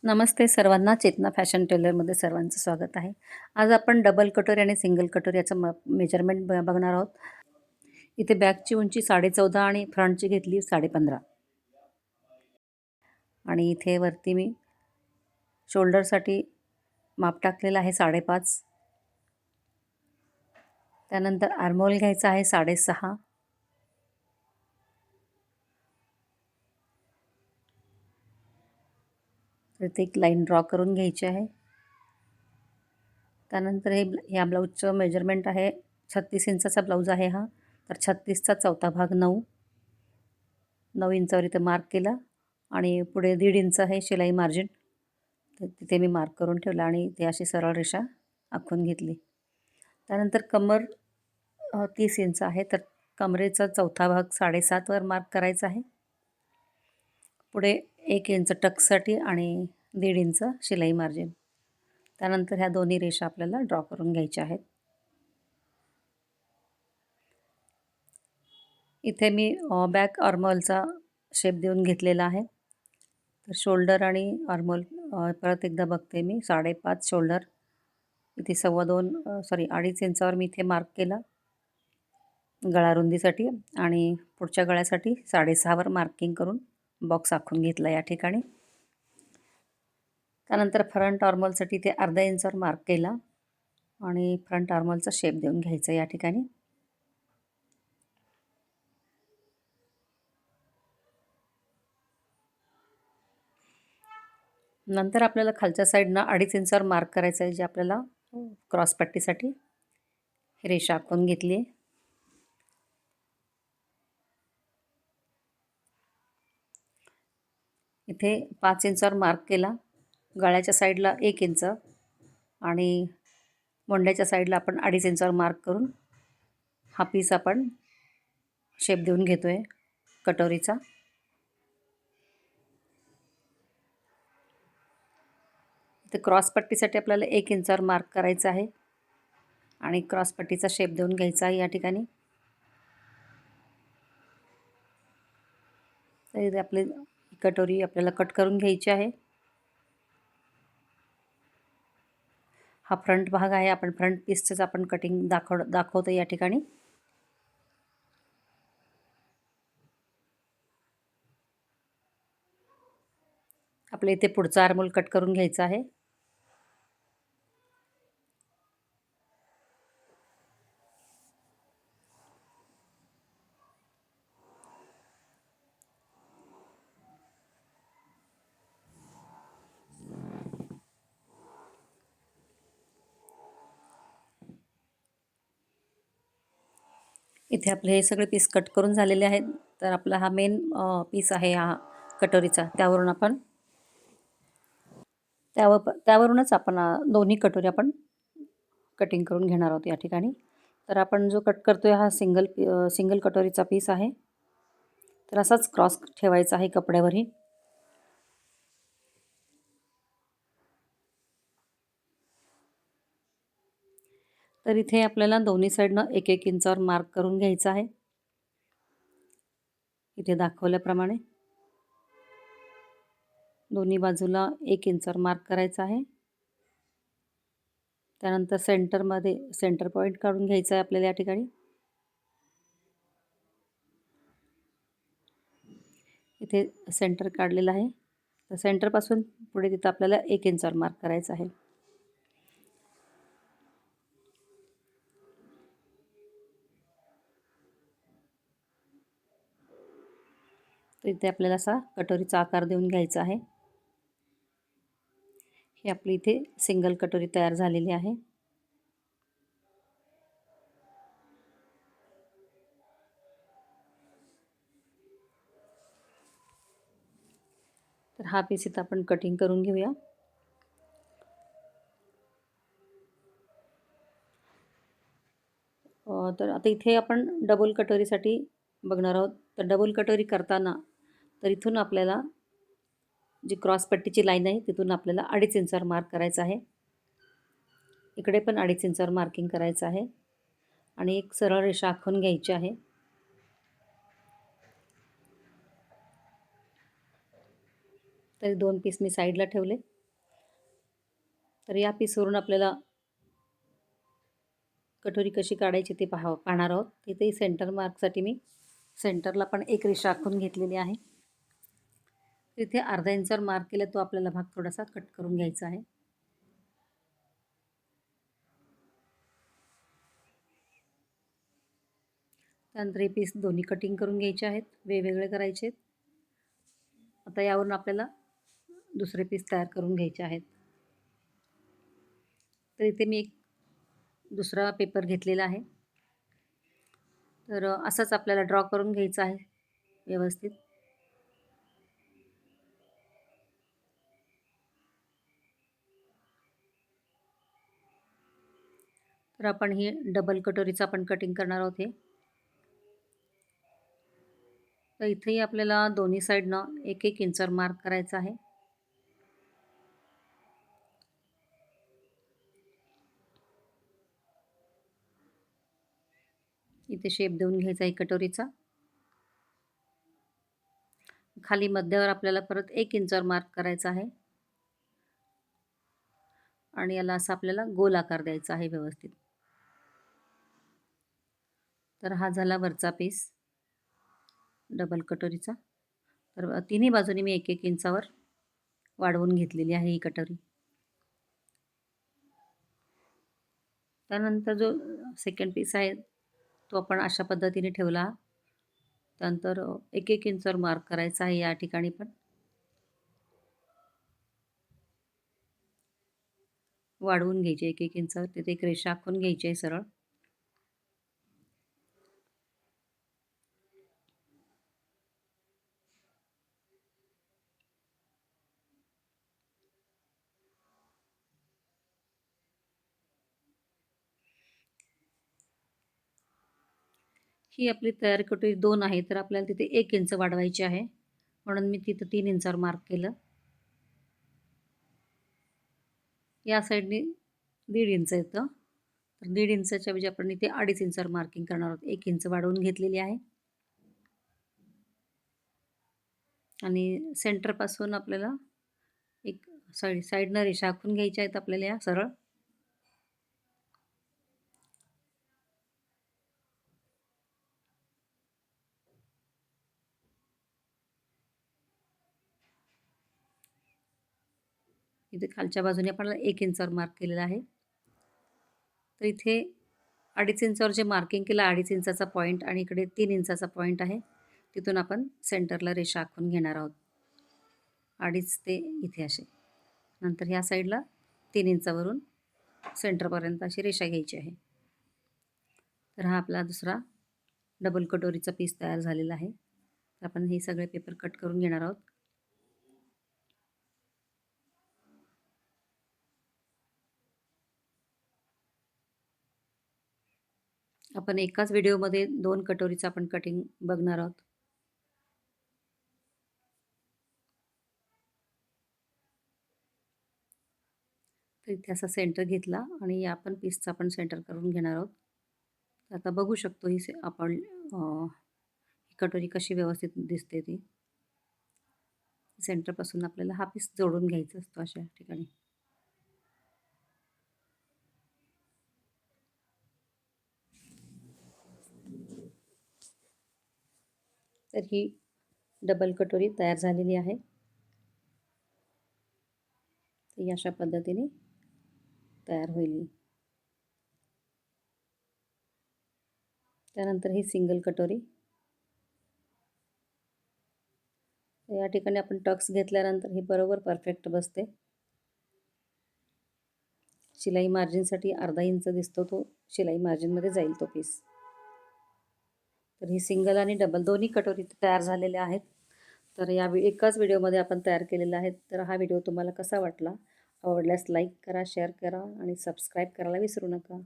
नमस्ते सर्वांना. चेतना फॅशन टेलरमध्ये सर्वांचं स्वागत आहे. आज आपण डबल कटोरी आणि सिंगल कटोरी याचं मेजरमेंट बघणार आहोत. इथे बॅगची उंची 14.5 आणि फ्रंटची घेतली 15.5 आणि इथे वरती मी शोल्डरसाठी माप टाकलेलं आहे 5.5. त्यानंतर आर्महोल घ्यायचा आहे 6.5. तर इथे एक लाईन ड्रॉ करून घ्यायची आहे. त्यानंतर ह्या ब्लाऊजचं मेजरमेंट आहे 36 इंचाचा ब्लाऊज आहे हा. तर 36चा चौथा भाग 9 इंचावर इथं मार्क केला आणि पुढे 1.5 इंच आहे शिलाई मार्जिन. तर तिथे मी मार्क करून ठेवला आणि ते अशी सरळ रेषा आखून घेतली. त्यानंतर कमर 30 इंच आहे. तर कमरेचा चौथा भाग 7.5वर मार्क करायचा आहे. पुढे 1 इंच टक्ससाठी आणि 1.5 इंच शिलाई मार्जिन. त्यानंतर ह्या दोन्ही रेषा आपल्याला ड्रॉ करून घ्यायच्या आहेत. इथे मी बॅक आर्महोलचा शेप देऊन घेतलेला आहे. तर शोल्डर आणि आर्महोल परत एकदा बघते मी. 5.5 शोल्डर, इथे 2.5 इंचावर मी इथे मार्क केला गळा रुंदीसाठी आणि पुढच्या गळ्यासाठी 6.5वर मार्किंग करून बॉक्स आखून घेतला या ठिकाणी. त्यानंतर फ्रंट आर्महोलसाठी ते 0.5 इंचावर मार्क केला आणि फ्रंट आर्महोलचा शेप देऊन घ्यायचा या ठिकाणी. नंतर आपल्याला खालच्या साईडनं 2.5 इंचावर मार्क करायचं आहे, जे आपल्याला क्रॉसपट्टीसाठी रेषा आखून घेतली आहे. इथे 5 इंचावर मार्क केला. गळ्याच्या साईडला 1 इंच आणि मोंड्याच्या साईडला आपण 2.5 इंचावर मार्क करून हा पीस आपण शेप देऊन घेतो आहे कटोरीचा. इथे क्रॉसपट्टीसाठी आपल्याला 1 इंचावर मार्क करायचं आहे आणि क्रॉसपट्टीचा शेप देऊन घ्यायचा आहे या ठिकाणी. तर इथे आपली कटोरी आपल्याला कट करून घ्यायची आहे. हा फ्रंट भाग आहे. आपण फ्रंट पीसचंच आपण कटिंग दाखवतो या ठिकाणी. आपल्या इथे पुढचा आर्महोल कट करून घ्यायचा आहे. इथे आपले हे सगळे पीस कट करून झालेले आहेत. तर आपला हा मेन पीस आहे हा कटोरीचा. त्यावरूनच आपण दोन्ही कटोरी आपण कटिंग करून घेणार आहोत या ठिकाणी. तर आपण जो कट करतोय हा सिंगल कटोरीचा पीस आहे. तर असाच क्रॉस ठेवायचा आहे कपड्यावरही. तर इथे आपल्याला दोन्ही साईडनं 1-1 इंचावर मार्क करून घ्यायचा आहे, इथे दाखवल्याप्रमाणे. दोन्ही बाजूला 1 इंचावर मार्क करायचा आहे. त्यानंतर सेंटरमध्ये सेंटर पॉईंट काढून घ्यायचा आहे आपल्याला या ठिकाणी. इथे सेंटर काढलेलं आहे. तर सेंटरपासून पुढे तिथं आपल्याला 1 इंचावर मार्क करायचं आहे. तर इथे आपल्याला असा कटोरीचा आकार देऊन घ्यायचा आहे. ही आपली इथे सिंगल कटोरी तयार झालेली आहे. तर हा पीस इथं आपण कटिंग करून घेऊया. तर आता इथे आपण डबल कटोरीसाठी बघणार आहोत. तर डबल कटोरी करताना तर इथून आपल्याला जी क्रॉसपट्टीची लाईन आहे तिथून आपल्याला 2.5 इंचावर मार्क करायचं आहे. इकडे पण 2.5 इंचावर मार्किंग करायचं आहे आणि एक सरळ रेषा आखून घ्यायची आहे. तर 2 पीस मी साईडला ठेवले. तर या पीसवरून आपल्याला कटोरी कशी काढायची ते पाहणार आहोत. तिथेही सेंटर मार्कसाठी मी सेंटरला पण एक रेषा आखून घेतलेली आहे. तिथे अर्धा इंचावर मार्क केला तो आपल्याला भाग थोडासा कट करून घ्यायचा आहे. त्यानंतर हे पीस दोन्ही कटिंग करून घ्यायचे आहेत, वेगवेगळे करायचे आहेत. आता यावरून आपल्याला दुसरे पीस तयार करून घ्यायचे आहेत. तर इथे मी एक दुसरा पेपर घेतलेला आहे. तर असंच आपल्याला ड्रॉ करून घ्यायचं आहे व्यवस्थित. तर आपण ही डबल कटोरीचं आपण कटिंग करणार आहोत हे. तर इथेही आपल्याला दोन्ही साईडनं 1-1 इंचावर मार्क करायचा आहे. इथे शेप देऊन घ्यायचा आहे कटोरीचा. खाली मध्यावर आपल्याला परत 1 इंचावर मार्क करायचा आहे आणि याला असा आपल्याला गोल आकार द्यायचा आहे व्यवस्थित. तर हा झाला वरचा पीस डबल कटोरीचा. तर तिन्ही बाजूनी मी 1-1 इंचावर वाढवून घेतलेली आहे ही कटोरी. त्यानंतर जो सेकंड पीस आहे तो आपण अशा पद्धतीने ठेवला. त्यानंतर 1-1 इंचावर मार्क करायचा आहे या ठिकाणी पण. वाढवून घ्यायची 1-1 इंचावर. तिथे एक रेषा आखून घ्यायची आहे सरळ. ही आपली तयार कटोरी 2 आहे, तर आपल्याला तिथे 1 इंच वाढवायची आहे. म्हणून मी तिथं 3 इंचावर मार्क केलं. या साईडने 1.5 इंच येतं. तर 1.5 इंचाच्या ऐवजी आपण इथे 2.5 इंचावर मार्किंग करणार आहोत. 1 इंच वाढवून घेतलेली आहे. आणि सेंटरपासून आपल्याला एक साईडनं रेषा आखून घ्यायच्या आहेत आपल्याला या सरळ. इथे खालच्या बाजूने आपल्याला 1 इंचावर मार्क केलेला आहे. तर इथे 2.5 इंचावर जे मार्किंग केलं 2.5 इंचाचा पॉईंट आणि इकडे 3 इंचाचा पॉईंट आहे. तिथून आपण सेंटरला रेषा आखून घेणार आहोत. 2.5 ते इथे असे. नंतर ह्या साईडला 3 इंचावरून सेंटरपर्यंत अशी रेषा घ्यायची आहे. तर हा आपला दुसरा डबल कटोरीचा पीस तयार झालेला आहे. तर आपण हे सगळे पेपर कट करून घेणार आहोत. आपण एकाच व्हिडिओमध्ये 2 कटोरीचं आपण कटिंग बघणार आहोत. तर इथे असा सेंटर घेतला आणि या पण पीसचा आपण सेंटर करून घेणार आहोत. तर आता बघू शकतो ही आपण ही कटोरी कशी व्यवस्थित दिसते ती. सेंटरपासून आपल्याला हा पीस जोडून घ्यायचा असतो अशा ठिकाणी. तर ही डबल कटोरी तयार झालेली आहे. तर अशा पद्धतीने तयार होईल. त्यानंतर ही सिंगल कटोरी. या ठिकाणी आपण टक्स घेतल्यानंतर ही बरोबर परफेक्ट बसते. शिलाई मार्जिनसाठी अर्धा इंच दिसतो तो शिलाई मार्जिनमध्ये जाईल तो पीस. तर ही सिंगल आणि डबल दोन्ही कटोरी तयार झालेल्या आहेत. तर या एकाच व्हिडिओमध्ये आपण तयार केलेला आहे. तर हा व्हिडिओ तुम्हाला कसा वाटला? आवडल्यास लाईक करा, शेअर करा आणि सबस्क्राईब करायला विसरू नका.